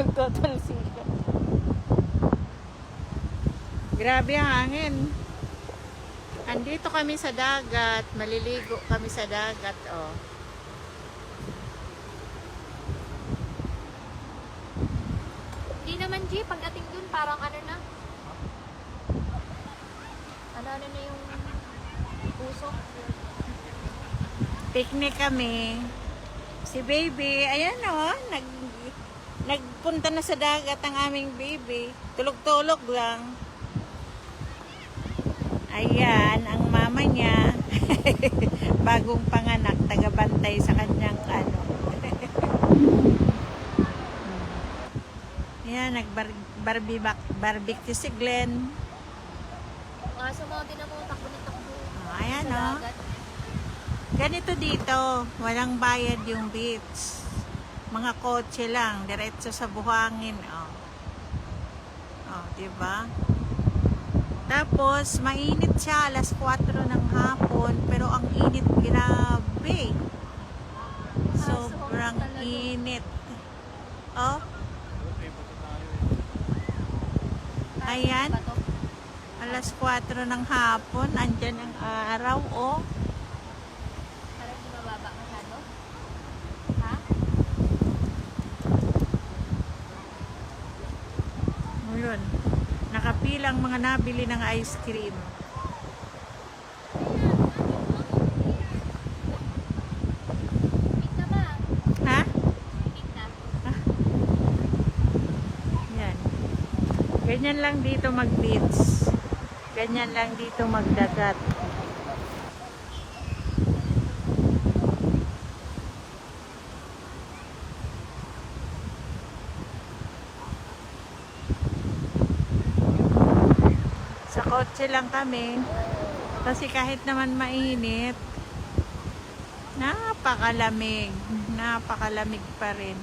Nagtatalsikan. Grabe ang hangin. Andito kami sa dagat. Maliligo kami sa dagat, oh. Hindi naman, G. Pagdating dun, parang ano na. Ano na yung usok. Picnic kami. Si baby, ayan oh, nagpunta na sa dagat ang aming baby. Tulog-tulog lang. Ayan, ang mama niya. Bagong panganak, tagabantay sa kanyang ano. Ayan, nag-barbecue si Glenn. Kaso mga din ako takbo ng takbo. Ayan Sa oh. dagat. Ganito dito, walang bayad yung beach. Mga kotse lang, diretso sa buhangin, oh. Oh, 'di ba? Tapos mainit siya, alas 4 ng hapon, pero ang init grabe. Sobrang init. Oh. Ayan. Alas 4 ng hapon, andyan ang araw, oh. Parang di mababa masyado. Ha? Ngayon, nakapilang mga nabili ng ice cream. Pink na ba? Ha? Pink na. Yan. Ganyan lang dito mag-beach. Ganyan lang dito magdagat. Sa kotse lang kami. Kasi kahit naman mainit, napakalamig. Napakalamig pa rin.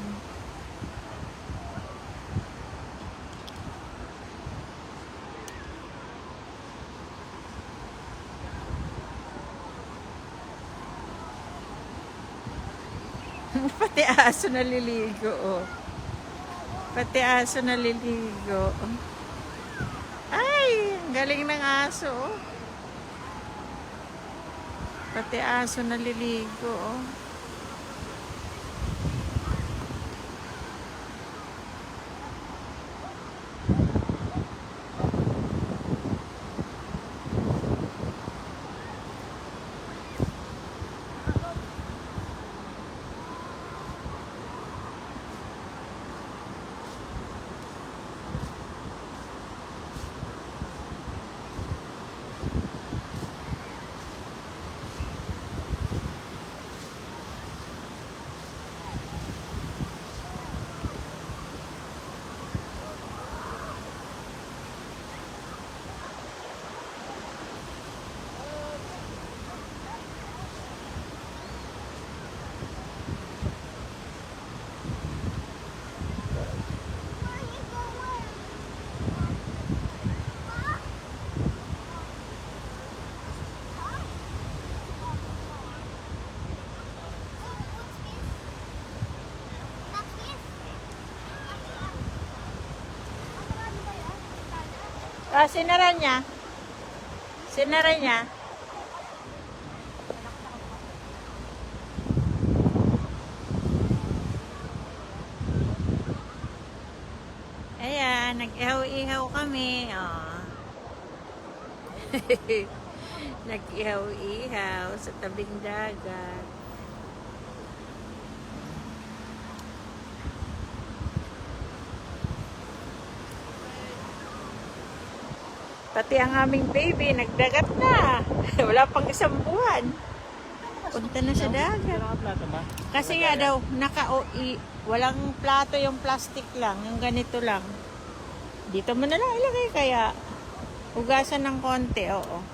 Pati aso naliligo, oh. Pati aso naliligo. Ay, ang galing ng aso, oh. Pati aso naliligo, oh. Ah, sinara niya. Sinara niya. Ayan, nag-ihaw-ihaw kami. Oh. Nag-ihaw-ihaw sa tabing dagat. Pati ang aming baby, nagdagat na. Wala pang isang buwan. Punta na sa dagat. Kasi nga daw, walang plato yung plastic lang. Yung ganito lang. Dito mo na lang ilagay kaya. Hugasan ng konti, oo.